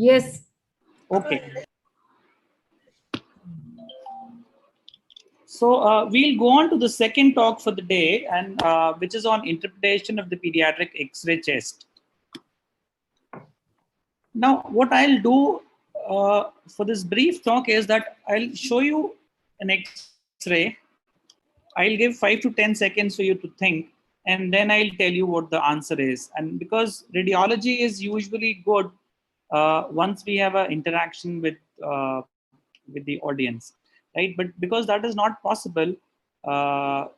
Yes. Okay. So we'll go on to the second talk for the day, and which is on interpretation of the pediatric X-ray chest. Now, what I'll do for this brief talk is that I'll show you an X-ray. I'll give 5 to 10 seconds for you to think, and then I'll tell you what the answer is. And because radiology is usually good once we have an interaction with the audience, right? But because that is not possible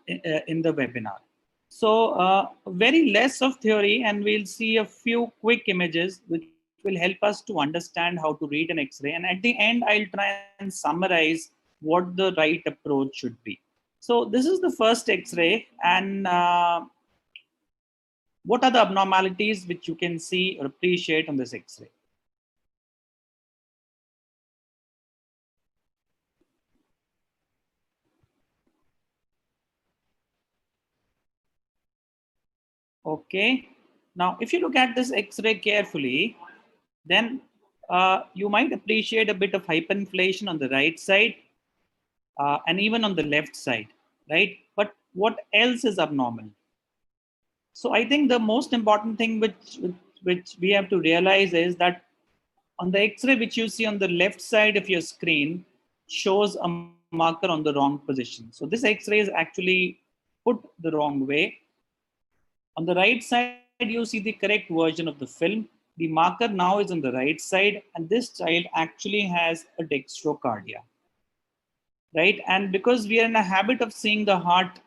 in the webinar. So very less of theory, and we'll see a few quick images which will help us to understand how to read an X-ray. And at the end, I'll try and summarize what the right approach should be. So this is the first X-ray, and what are the abnormalities which you can see or appreciate on this X-ray? Okay. Now, if you look at this X-ray carefully, then you might appreciate a bit of hyperinflation on the right side and even on the left side, right? But what else is abnormal? So I think the most important thing which we have to realize is that on the X-ray which you see on the left side of your screen shows a marker on the wrong position. So this X-ray is actually put the wrong way. On the right side, you see the correct version of the film. The marker now is on the right side, and this child actually has a dextrocardia, right? And because we are in a habit of seeing the heart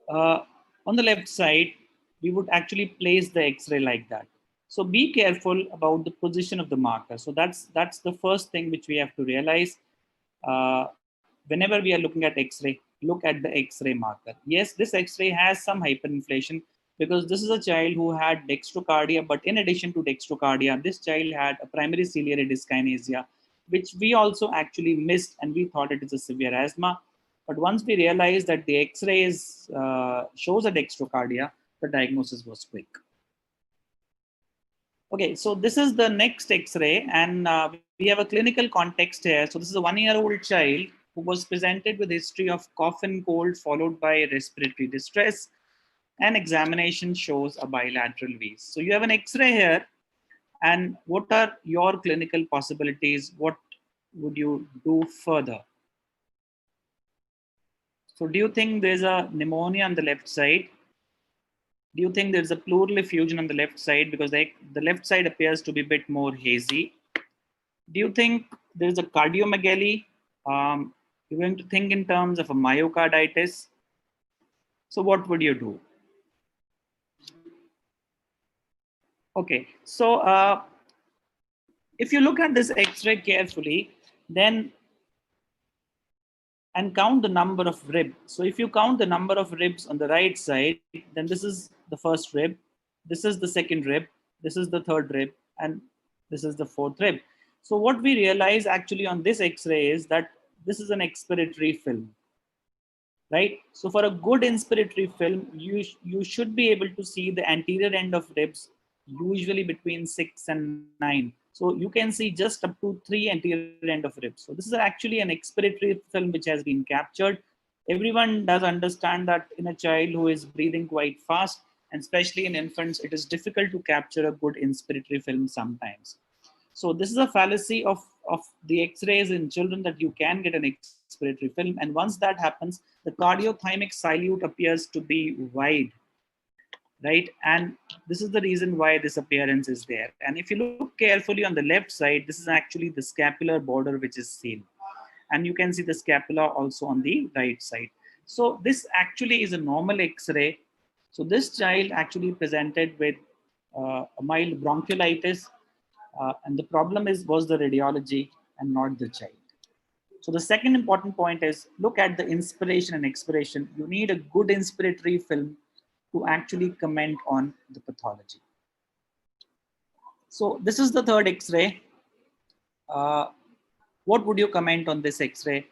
on the left side, we would actually place the X-ray like that. So be careful about the position of the marker. So that's the first thing which we have to realize. Whenever we are looking at X-ray, look at the X-ray marker. Yes, this X-ray has some hyperinflation because this is a child who had dextrocardia, but in addition to dextrocardia, this child had a primary ciliary dyskinesia, which we also actually missed, and we thought it is a severe asthma. But once we realized that the X-ray shows a dextrocardia, the diagnosis was quick. Okay, so this is the next X-ray, and we have a clinical context here. So this is a 1-year-old child who was presented with history of cough and cold followed by respiratory distress, and examination shows a bilateral wheeze. So you have an X-ray here, and what are your clinical possibilities? What would you do further? So do you think there's a pneumonia on the left side? Do you think there's a pleural effusion on the left side because the left side appears to be a bit more hazy? Do you think there's a cardiomegaly? You're going to think in terms of a myocarditis. So what would you do? Okay, so if you look at this X-ray carefully, then and count the number of ribs. So if you count the number of ribs on the right side, then this is the first rib, this is the second rib, this is the third rib, and this is the fourth rib. So what we realize actually on this X-ray is that this is an expiratory film, right? So for a good inspiratory film, you should be able to see the anterior end of ribs, usually between 6 and 9. So you can see just up to 3 anterior end of ribs. So this is actually an expiratory film which has been captured. Everyone does understand that in a child who is breathing quite fast, and especially in infants, it is difficult to capture a good inspiratory film sometimes. So this is a fallacy of the X-rays in children that you can get an expiratory film. And once that happens, the cardiothymic silute appears to be wide, right? And this is the reason why this appearance is there. And if you look carefully on the left side, this is actually the scapular border which is seen. And you can see the scapula also on the right side. So this actually is a normal X-ray. So this child actually presented with a mild bronchiolitis, and the problem was the radiology and not the child. So the second important point is look at the inspiration and expiration. You need a good inspiratory film to actually comment on the pathology. So this is the third X-ray. What would you comment on this X-ray?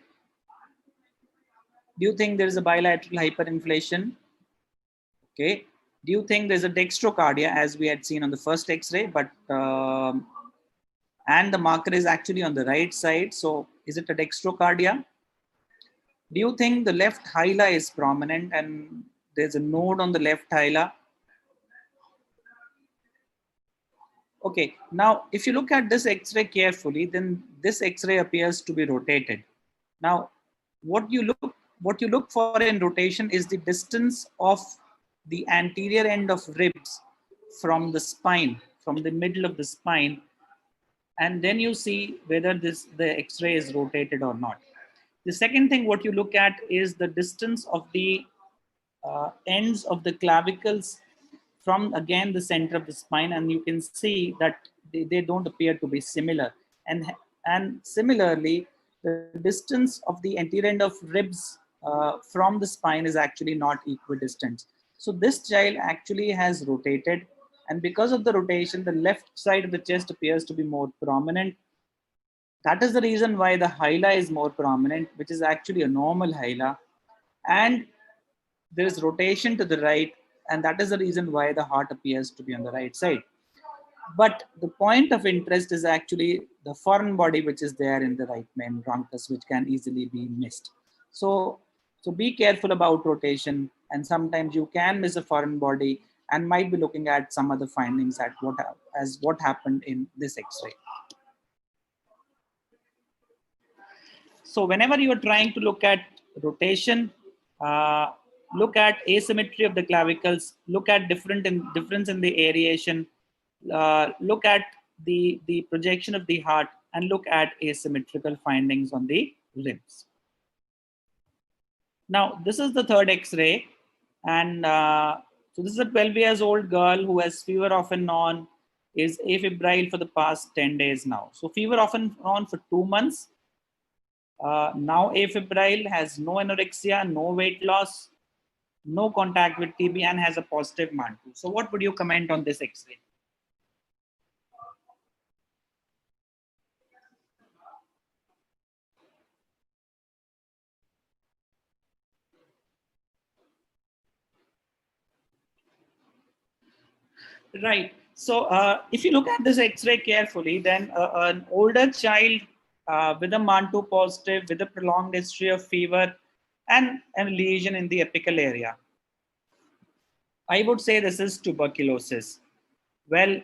Do you think there is a bilateral hyperinflation? Okay. Do you think there's a dextrocardia as we had seen on the first X-ray? But and the marker is actually on the right side. So is it a dextrocardia? Do you think the left hilar is prominent and there's a node on the left hilar? Okay, now if you look at this X-ray carefully, then this X-ray appears to be rotated. Now, what you look for in rotation is the distance of the anterior end of ribs from the spine, from the middle of the spine, and then you see whether the X-ray is rotated or not. The second thing what you look at is the distance of the ends of the clavicles from again the center of the spine, and you can see that they don't appear to be similar. And similarly, the distance of the anterior end of ribs from the spine is actually not equidistant. So this child actually has rotated, and because of the rotation, the left side of the chest appears to be more prominent. That is the reason why the hilar is more prominent, which is actually a normal hilar. And there is rotation to the right, and that is the reason why the heart appears to be on the right side. But the point of interest is actually the foreign body which is there in the right main bronchus, which can easily be missed. So be careful about rotation, and sometimes you can miss a foreign body and might be looking at some other findings at what happened in this X-ray. So whenever you are trying to look at rotation, look at asymmetry of the clavicles, look at difference in the aeration, look at the projection of the heart, and look at asymmetrical findings on the ribs. Now, this is the third X-ray, and so this is a 12 years old girl who has fever off and on, is afebrile for the past 10 days now. So fever off and on for 2 months. Now afebrile, has no anorexia, no weight loss, no contact with TB, and has a positive MAN2. So what would you comment on this X-ray? Right. So if you look at this X-ray carefully, then an older child with a MAN2 positive, with a prolonged history of fever and a lesion in the apical area, I would say this is tuberculosis. Well,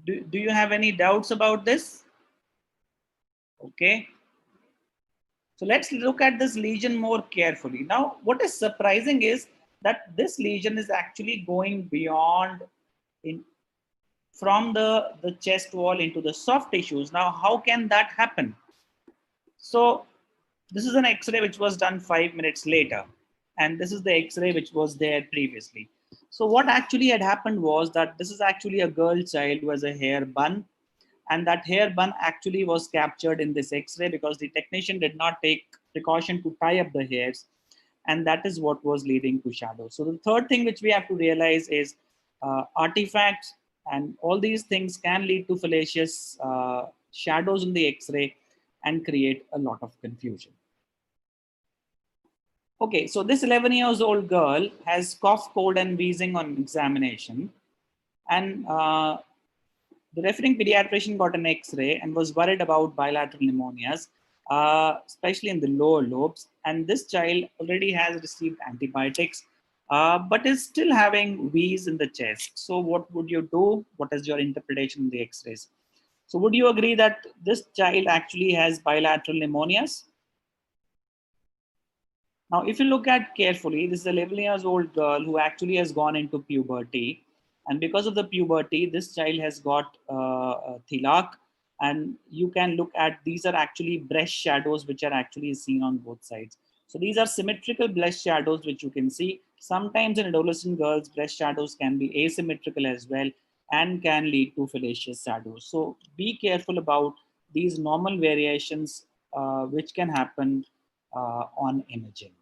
do you have any doubts about this? Okay. So let's look at this lesion more carefully. Now, what is surprising is that this lesion is actually going beyond in from the chest wall into the soft tissues. Now, how can that happen? So this is an X-ray which was done 5 minutes later, and this is the X-ray which was there previously. So what actually had happened was that this is actually a girl child who has a hair bun, and that hair bun actually was captured in this X-ray because the technician did not take precaution to tie up the hairs, and that is what was leading to shadows. So the third thing which we have to realize is artifacts and all these things can lead to fallacious shadows in the X-ray and create a lot of confusion. Okay, so this 11 years old girl has cough, cold, and wheezing on examination, and the referring pediatrician got an X-ray and was worried about bilateral pneumonias, especially in the lower lobes. And this child already has received antibiotics, but is still having wheeze in the chest. So what would you do? What is your interpretation of the X-rays? So would you agree that this child actually has bilateral pneumonias? Now, if you look at carefully, this is a 11 years old girl who actually has gone into puberty. And because of the puberty, this child has got thilac. And you can look at, these are actually breast shadows, which are actually seen on both sides. So these are symmetrical breast shadows, which you can see. Sometimes in adolescent girls, breast shadows can be asymmetrical as well and can lead to fallacious shadows. So be careful about these normal variations, which can happen on imaging.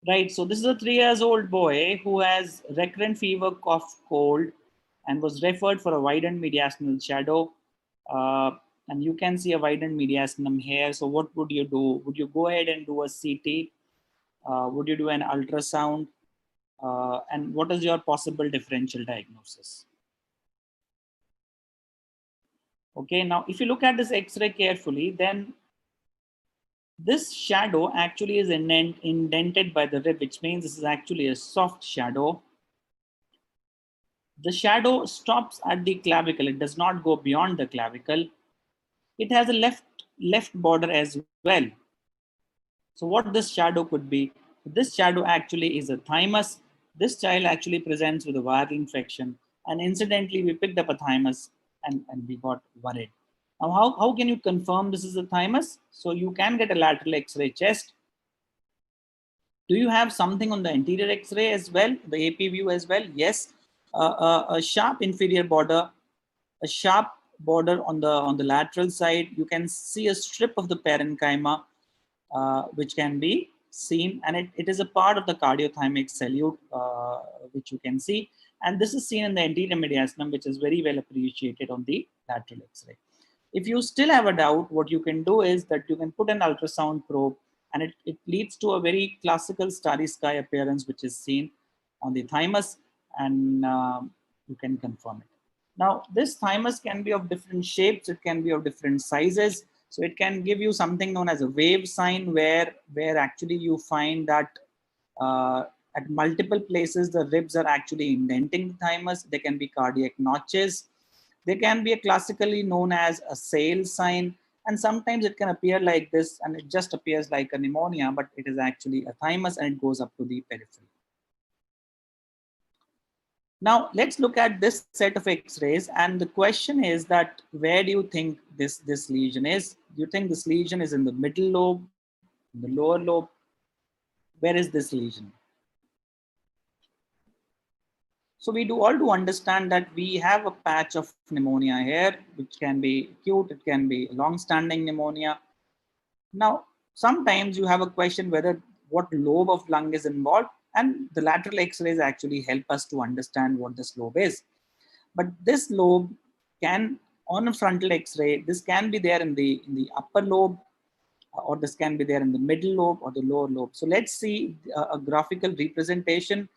Right. So this is a 3 years old boy who has recurrent fever, cough, cold, and was referred for a widened mediastinal shadow. And you can see a widened mediastinum here. So what would you do? Would you go ahead and do a CT? Would you do an ultrasound? And what is your possible differential diagnosis? Okay, now if you look at this X-ray carefully, then this shadow actually is indented by the rib, which means this is actually a soft shadow. The shadow stops at the clavicle. It does not go beyond the clavicle. It has a left border as well. So what this shadow could be? This shadow actually is a thymus. This child actually presents with a viral infection. And incidentally, we picked up a thymus and we got worried. Now, how can you confirm this is a thymus? So you can get a lateral X-ray chest. Do you have something on the anterior X-ray as well, the AP view as well? Yes. A sharp inferior border, a sharp border on the lateral side. You can see a strip of the parenchyma, which can be seen, and it is a part of the cardiothymic salute, which you can see. And this is seen in the anterior mediastinum, which is very well appreciated on the lateral X-ray. If you still have a doubt, what you can do is that you can put an ultrasound probe, and it leads to a very classical starry sky appearance, which is seen on the thymus, and you can confirm it. Now, this thymus can be of different shapes, it can be of different sizes. So it can give you something known as a wave sign, where actually you find that at multiple places the ribs are actually indenting the thymus. There can be cardiac notches. There can be a classically known as a sail sign, and sometimes it can appear like this, and it just appears like a pneumonia, but it is actually a thymus, and it goes up to the periphery. Now let's look at this set of X-rays, and the question is that where do you think this lesion is? Do you think this lesion is in the middle lobe, in the lower lobe? Where is this lesion? So we do all to understand that we have a patch of pneumonia here, which can be acute, it can be long-standing pneumonia. Now, sometimes you have a question whether what lobe of lung is involved, and the lateral X-rays actually help us to understand what this lobe is. But this lobe can, on a frontal X-ray, this can be there in the upper lobe, or this can be there in the middle lobe or the lower lobe. So let's see a graphical representation.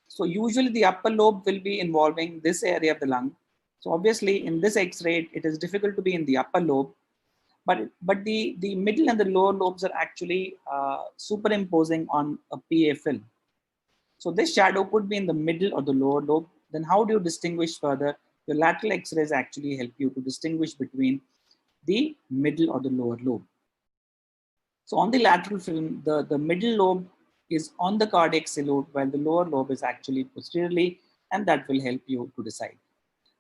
So usually the upper lobe will be involving this area of the lung. So obviously in this X-ray, it is difficult to be in the upper lobe, but the middle and the lower lobes are actually superimposing on a PA film. So this shadow could be in the middle or the lower lobe. Then how do you distinguish further? Your lateral X-rays actually help you to distinguish between the middle or the lower lobe. So on the lateral film, the middle lobe is on the cardiac salute, while the lower lobe is actually posteriorly, and that will help you to decide.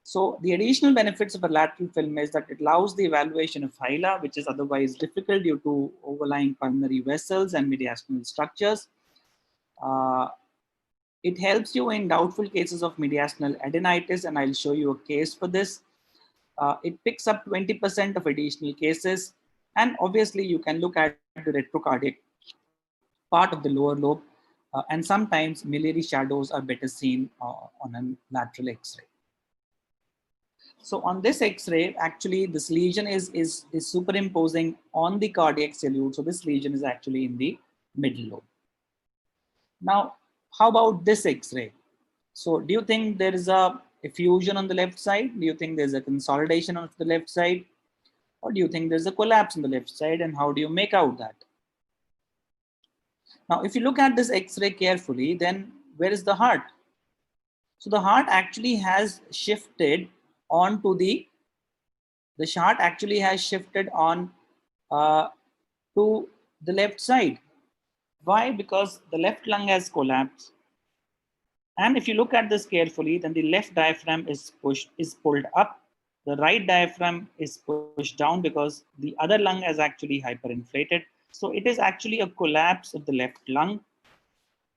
So the additional benefits of a lateral film is that it allows the evaluation of Hilar, which is otherwise difficult due to overlying pulmonary vessels and mediastinal structures. It helps you in doubtful cases of mediastinal adenitis, and I'll show you a case for this. It picks up 20% of additional cases, and obviously you can look at the retrocardiac part of the lower lobe, and sometimes miliary shadows are better seen on a lateral X-ray. So on this X-ray, actually this lesion is superimposing on the cardiac salute. So this lesion is actually in the middle lobe. Now, how about this X-ray? So do you think there is a effusion on the left side? Do you think there's a consolidation on the left side? Or do you think there's a collapse on the left side? And how do you make out that? Now, if you look at this X-ray carefully, then where is the heart? So the heart actually has shifted onto the heart actually has shifted on to the left side. Why? Because the left lung has collapsed. And if you look at this carefully, then the left diaphragm is pulled up. The right diaphragm is pushed down because the other lung is actually hyperinflated. So it is actually a collapse of the left lung.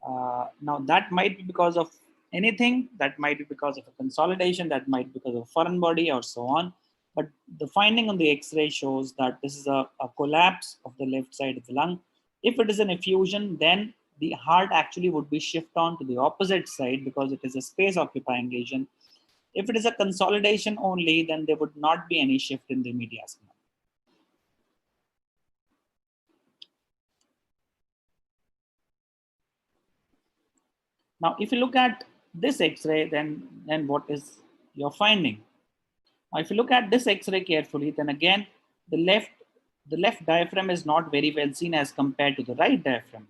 Now that might be because of anything, that might be because of a consolidation, that might be because of a foreign body or so on. But the finding on the X-ray shows that this is a collapse of the left side of the lung. If it is an effusion, then the heart actually would be shifted on to the opposite side because it is a space occupying lesion. If it is a consolidation only, then there would not be any shift in the mediastinum. Now, if you look at this X-ray, then what is your finding? Now, if you look at this X-ray carefully, then again, the left diaphragm is not very well seen as compared to the right diaphragm.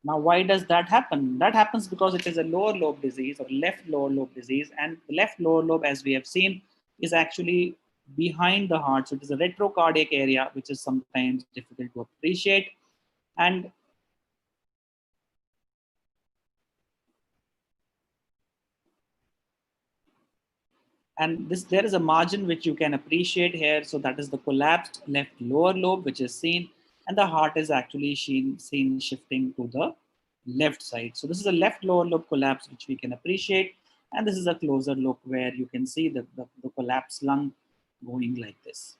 Now, why does that happen? That happens because it is a lower lobe disease or left lower lobe disease, and the left lower lobe, as we have seen, is actually behind the heart. So it is a retrocardiac area, which is sometimes difficult to appreciate. And this, there is a margin which you can appreciate here. So that is the collapsed left lower lobe, which is seen, and the heart is actually seen shifting to the left side. So this is a left lower lobe collapse, which we can appreciate. And this is a closer look where you can see the collapsed lung going like this.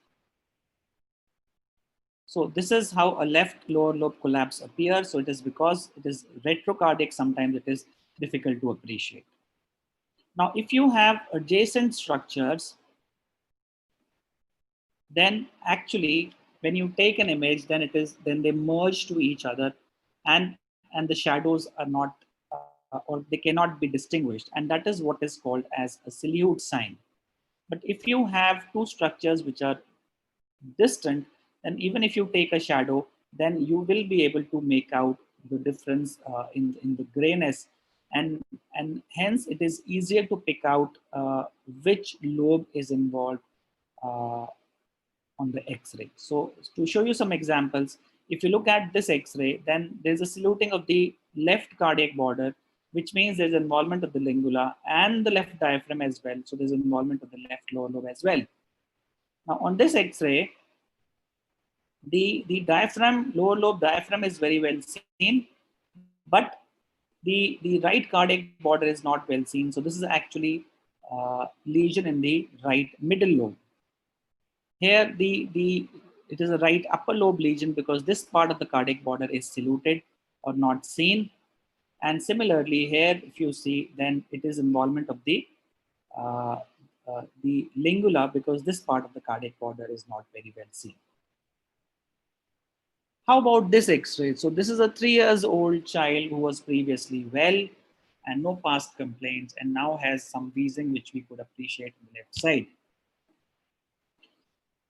So this is how a left lower lobe collapse appears. So it is because it is retrocardiac, sometimes it is difficult to appreciate. Now, if you have adjacent structures, then actually when you take an image, then they merge to each other, and the shadows are not or they cannot be distinguished, and that is what is called as a silhouette sign. But if you have two structures which are distant, then even if you take a shadow, then you will be able to make out the difference in the grayness, and hence it is easier to pick out which lobe is involved uh, on the X-ray. So to show you some examples, if you look at this X-ray, then there's a saluting of the left cardiac border, which means there's involvement of the lingula and the left diaphragm as well. So there's involvement of the left lower lobe as well. Now on this X-ray, the diaphragm, lower lobe diaphragm is very well seen, but the right cardiac border is not well seen. So this is actually lesion in the right middle lobe. Here, it is a right upper lobe lesion because this part of the cardiac border is saluted or not seen. And similarly, here, if you see, then it is involvement of uh, the lingula because this part of the cardiac border is not very well seen. How about this X-ray? So this is a 3 years old child who was previously well and no past complaints, and now has some wheezing, which we could appreciate on the left side.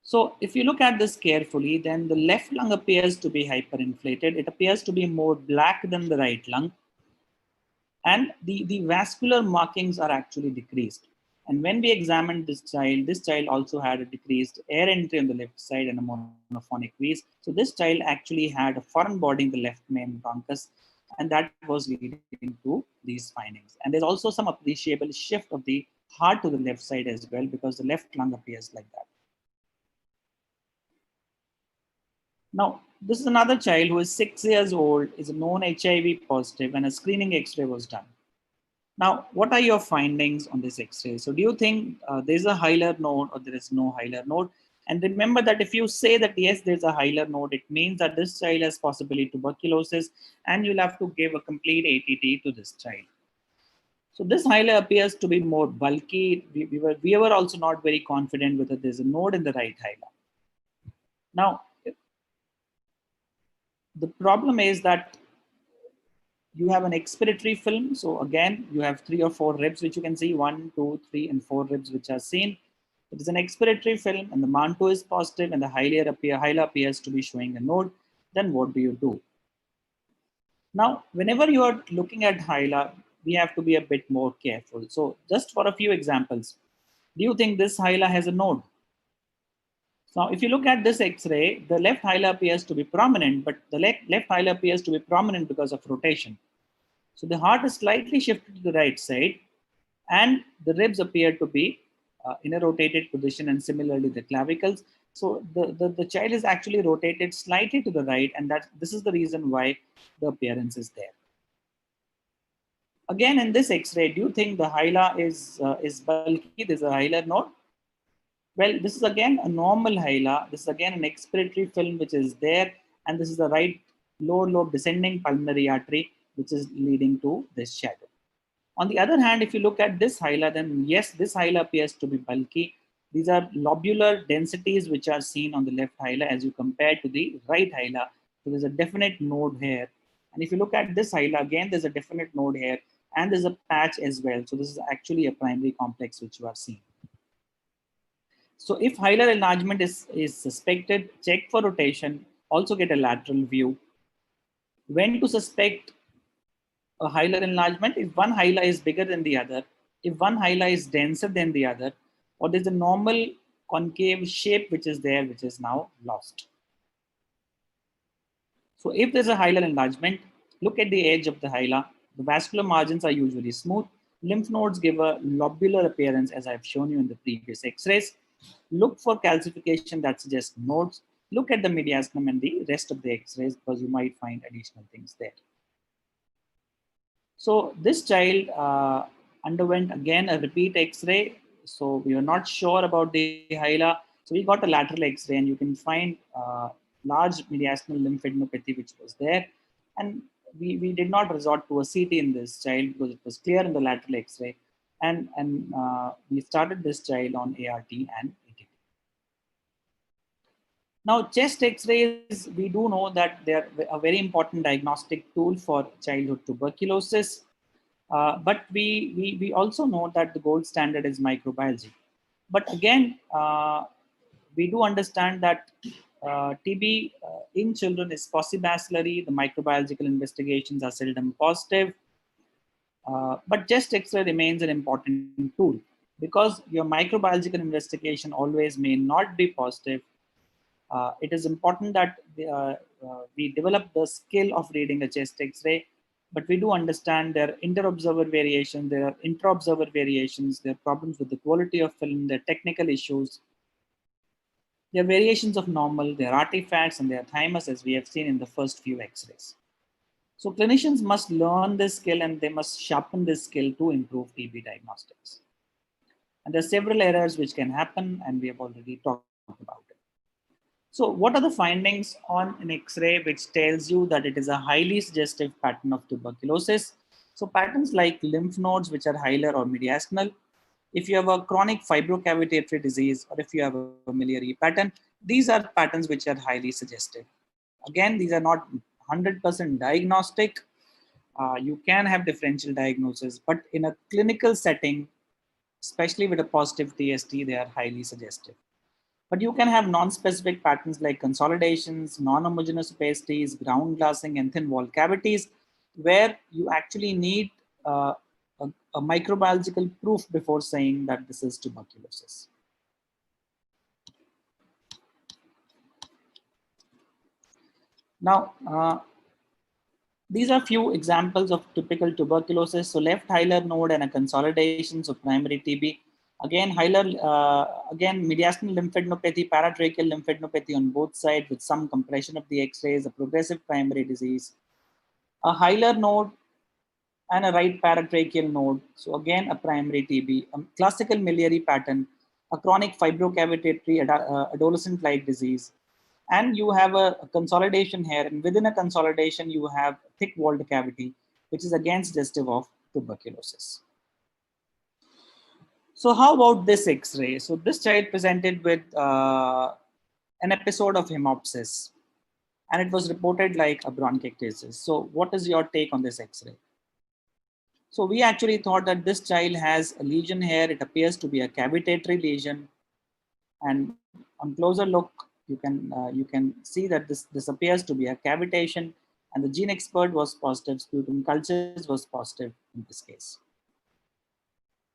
So if you look at this carefully, then the left lung appears to be hyperinflated. It appears to be more black than the right lung. And the vascular markings are actually decreased. And when we examined this child also had a decreased air entry on the left side and a monophonic wheeze. So this child actually had a foreign body in the left main bronchus, and that was leading to these findings. And there's also some appreciable shift of the heart to the left side as well, because the left lung appears like that. Now, this is another child who is 6 years old, is a known HIV positive, and a screening X-ray was done. Now, what are your findings on this X-ray? So do you think there's a Hilar node or there is no Hilar node? And remember that if you say that yes, there's a Hilar node, it means that this child has possibly tuberculosis, and you'll have to give a complete ATT to this child. So this Hilar appears to be more bulky. We were also not very confident whether there's a node in the right Hilar. Now, the problem is that you have an expiratory film. So again, you have 3 or 4 ribs, which you can see, 1, 2, 3, and 4 ribs, which are seen. It is an expiratory film, and the mantle is positive, and the Hilar appears to be showing a node. Then what do you do? Now, whenever you are looking at Hilar, we have to be a bit more careful. So just for a few examples, do you think this Hilar has a node? Now, if you look at this X-ray, the left Hilar appears to be prominent, but the left Hilar appears to be prominent because of rotation. So the heart is slightly shifted to the right side, and the ribs appear to be in a rotated position, and similarly the clavicles. So the child is actually rotated slightly to the right, and this is the reason why the appearance is there. Again, in this X-ray, do you think the Hilar is bulky? There's a Hilar node. Well, this is again a normal Hilar. This is again an expiratory film which is there, and this is the right lower lobe descending pulmonary artery, which is leading to this shadow. On the other hand, if you look at this Hilar, then yes, this Hilar appears to be bulky. These are lobular densities which are seen on the left Hilar as you compare to the right Hilar. So there's a definite node here. And if you look at this Hilar, again, there's a definite node here, and there's a patch as well. So this is actually a primary complex which you are seeing. So if hilar enlargement is suspected, check for rotation, also get a lateral view. When to suspect a hilar enlargement? If one hilar is bigger than the other, if one hilar is denser than the other, or there's a normal concave shape which is there, which is now lost. So if there's a hilar enlargement, look at the edge of the hilar. The vascular margins are usually smooth. Lymph nodes give a lobular appearance, as I've shown you in the previous X-rays. Look for calcification that suggests nodes. Look at the mediastinum and the rest of the X-rays because you might find additional things there. So this child underwent again a repeat X-ray. So we were not sure about the hilar. So we got a lateral X-ray, and you can find large mediastinal lymphadenopathy which was there. And we did not resort to a CT in this child because it was clear in the lateral X-ray. And we started this child on ART and ATP. Now, chest X-rays, we do know that they are a very important diagnostic tool for childhood tuberculosis. But we also know that the gold standard is microbiology. But again, we do understand that TB in children is possibacillary. The microbiological investigations are seldom positive. But chest X-ray remains an important tool because your microbiological investigation always may not be positive. It is important that we develop the skill of reading a chest X-ray, but we do understand there are inter-observer variations, there are intra-observer variations, there are problems with the quality of film, there are technical issues. There are variations of normal, there are artifacts, and there are thymus, as we have seen in the first few X-rays. So clinicians must learn this skill and they must sharpen this skill to improve TB diagnostics. And there are several errors which can happen, and we have already talked about it. So what are the findings on an X-ray which tells you that it is a highly suggestive pattern of tuberculosis? So patterns like lymph nodes which are hilar or mediastinal. If you have a chronic fibrocavitary disease or if you have a miliary pattern, these are patterns which are highly suggestive. Again, these are not 100% diagnostic. You can have differential diagnosis, but in a clinical setting, especially with a positive TST, they are highly suggestive. But you can have non-specific patterns like consolidations, non-homogeneous opacities, ground glassing, and thin wall cavities, where you actually need a microbiological proof before saying that this is tuberculosis. Now, these are few examples of typical tuberculosis. So left hilar node and a consolidation, so primary TB. Again, again, mediastinal lymphadenopathy, paratracheal lymphadenopathy on both sides with some compression of the X-rays, a progressive primary disease. A hilar node and a right paratracheal node. So again, a primary TB, a classical miliary pattern, a chronic fibrocavitary adolescent-like disease. And you have a consolidation here, and within a consolidation, you have thick walled cavity, which is again suggestive of tuberculosis. So how about this X-ray? So this child presented with an episode of hemopsis, and it was reported like a bronchiectasis. So what is your take on this X-ray? So we actually thought that this child has a lesion here. It appears to be a cavitatory lesion, and on closer look, you can see that this appears to be a cavitation, and the gene expert was positive. Sputum cultures was positive in this case.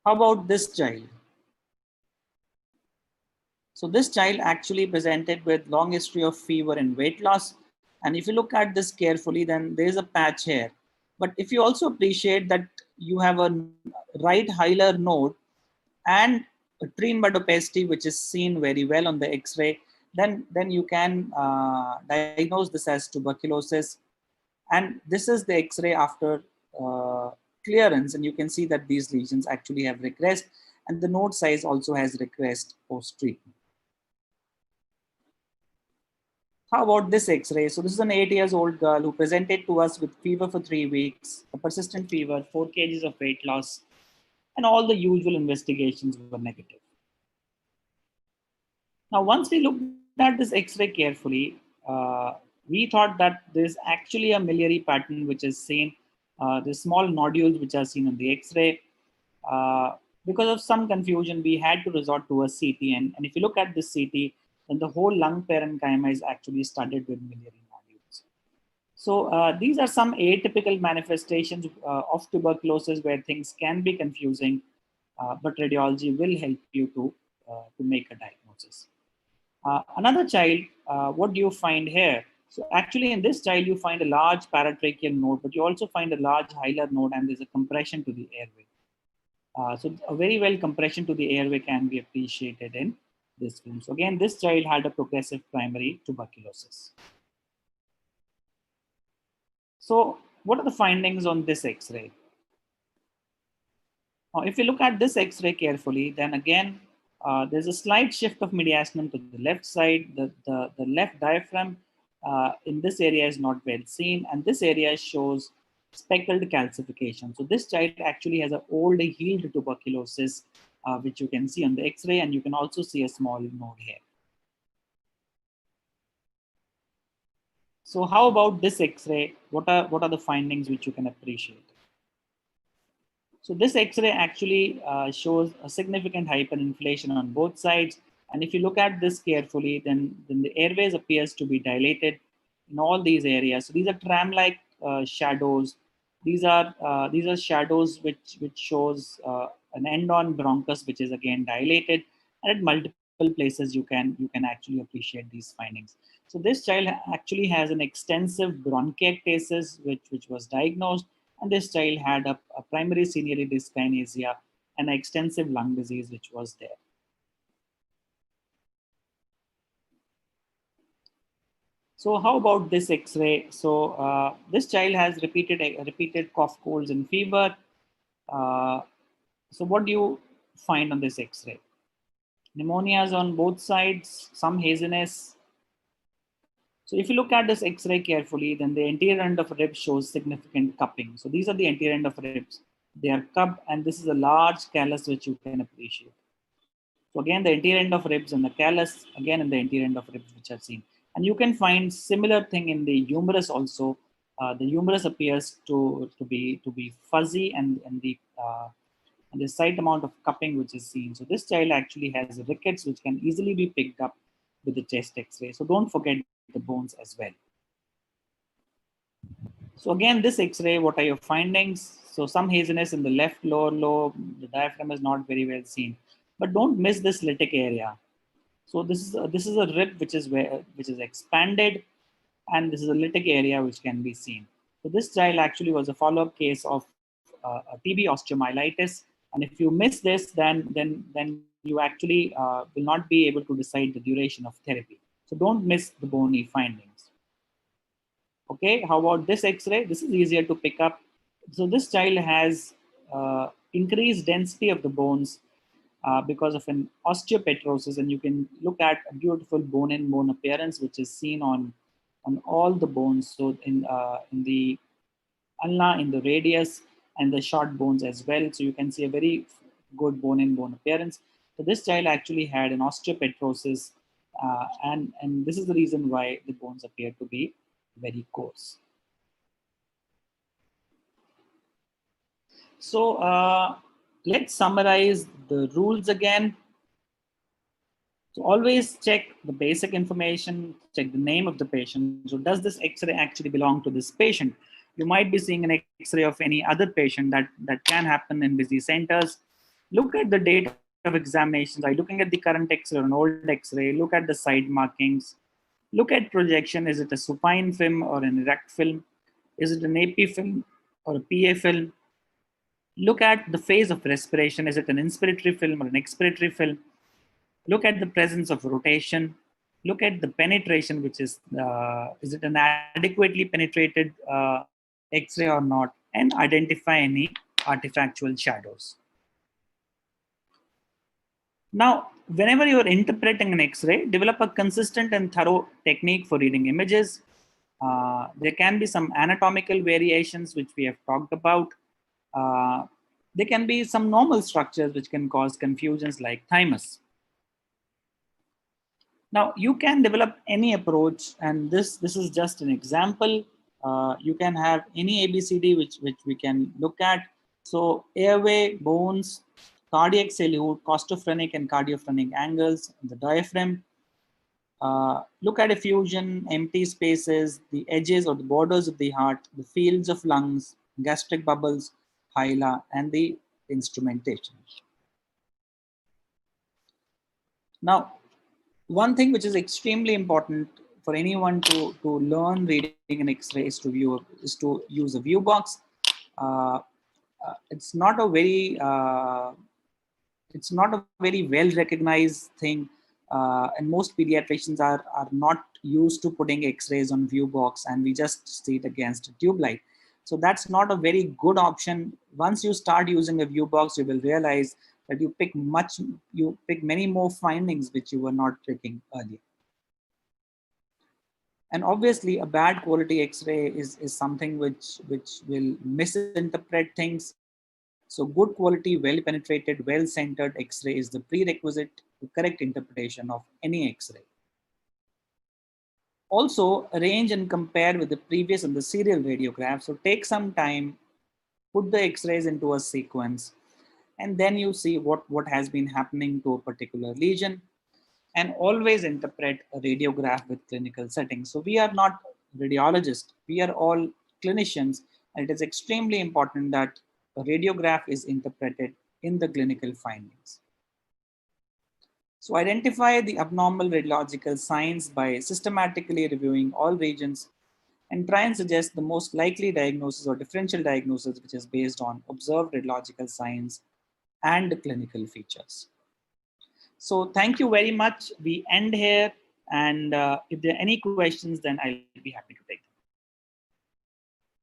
How about this child? So this child actually presented with long history of fever and weight loss. And if you look at this carefully, then there is a patch here. But if you also appreciate that you have a right hilar node and a trine bud opacity, which is seen very well on the X-ray, then you can diagnose this as tuberculosis. And this is the X-ray after clearance, and you can see that these lesions actually have regressed, and the node size also has regressed post-treatment. How about this X-ray? So this is an 8 years old girl who presented to us with fever for 3 weeks, a persistent fever, 4 kgs of weight loss, and all the usual investigations were negative. Now, once we looked at this X-ray carefully, we thought that there's actually a miliary pattern which is seen. The small nodules which are seen on the X-ray. Because of some confusion, we had to resort to a CT. And if you look at this CT, then the whole lung parenchyma is actually studded with miliary nodules. So these are some atypical manifestations of tuberculosis where things can be confusing, but radiology will help you to make a diagnosis. Another child, what do you find here? So actually in this child, you find a large paratracheal node, but you also find a large hilar node, and there's a compression to the airway. So a very well compression to the airway can be appreciated in this film. So again, this child had a progressive primary tuberculosis. So what are the findings on this X-ray? Now, if you look at this X-ray carefully, then again, there's a slight shift of mediastinum to the left side. The left diaphragm in this area is not well seen, and this area shows speckled calcification. So this child actually has an old healed tuberculosis, which you can see on the X-ray, and you can also see a small node here. So how about this X-ray? What are the findings which you can appreciate? So this X-ray actually shows a significant hyperinflation on both sides. And if you look at this carefully, then the airways appears to be dilated in all these areas. So these are tram-like shadows. These are shadows which shows an end-on bronchus, which is again dilated. And at multiple places, you can actually appreciate these findings. So this child actually has an extensive bronchiectasis, which was diagnosed. And this child had a primary ciliary dyskinesia and an extensive lung disease which was there. So how about this X-ray? So this child has repeated cough, colds, and fever. So what do you find on this X-ray? Pneumonias on both sides, some haziness. So if you look at this X-ray carefully, then the anterior end of rib shows significant cupping. So these are the anterior end of ribs. They are cupped, and this is a large callus which you can appreciate. So again, the anterior end of ribs and the callus, again in the anterior end of ribs which are seen. And you can find similar thing in the humerus also. The humerus appears to be fuzzy, and the slight amount of cupping which is seen. So this child actually has rickets which can easily be picked up with the chest X-ray. So don't forget the bones as well. So again, this X-ray, what are your findings? So some haziness in the left lower lobe, the diaphragm is not very well seen, but don't miss this lytic area. So this is a rib which is expanded, and this is a lytic area which can be seen. So this child actually was a follow-up case of a TB osteomyelitis, and if you miss this, then you actually will not be able to decide the duration of therapy. So don't miss the bony findings. Okay, how about this X-ray? This is easier to pick up. So this child has increased density of the bones because of an osteopetrosis, and you can look at a beautiful bone-in-bone appearance, which is seen on all the bones. So in the ulna, in the radius, and the short bones as well. So you can see a very good bone-in-bone appearance. So this child actually had an osteopetrosis, and this is the reason why the bones appear to be very coarse. So let's summarize the rules again. So always check the basic information, check the name of the patient. So does this X-ray actually belong to this patient? You might be seeing an X-ray of any other patient. That can happen in busy centers. Look at the date of examinations. Are you looking at the current X-ray or an old X-ray? Look at the side markings. Look at projection. Is it a supine film or an erect film? Is it an AP film or a PA film? Look at the phase of respiration. Is it an inspiratory film or an expiratory film? Look at the presence of rotation. Look at the penetration, which is it an adequately penetrated X-ray or not? And identify any artifactual shadows. Now, whenever you're interpreting an X-ray, develop a consistent and thorough technique for reading images. There can be some anatomical variations, which we have talked about. There can be some normal structures which can cause confusions like thymus. Now, you can develop any approach, and this is just an example. You can have any ABCD which we can look at. So airway, bones, cardiac salute, costophrenic and cardiophrenic angles, the diaphragm. Look at effusion, empty spaces, the edges or the borders of the heart, the fields of lungs, gastric bubbles, hilar, and the instrumentation. Now, one thing which is extremely important for anyone to learn reading an X-ray is to use a view box. It's not a very well recognized thing, and most pediatricians are not used to putting X-rays on view box, and we just see it against a tube light. So that's not a very good option. Once you start using a view box, you will realize that you pick many more findings which you were not picking earlier. And obviously, a bad quality X-ray is something which will misinterpret things. So good quality, well-penetrated, well-centered X-ray is the prerequisite to correct interpretation of any X-ray. Also, arrange and compare with the previous and the serial radiograph. So take some time, put the X-rays into a sequence, and then you see what has been happening to a particular lesion, and always interpret a radiograph with clinical settings. So we are not radiologists, we are all clinicians, and it is extremely important that a radiograph is interpreted in the clinical findings. So identify the abnormal radiological signs by systematically reviewing all regions and try and suggest the most likely diagnosis or differential diagnosis, which is based on observed radiological signs and clinical features. So thank you very much. We end here. And if there are any questions, then I'll be happy to take them.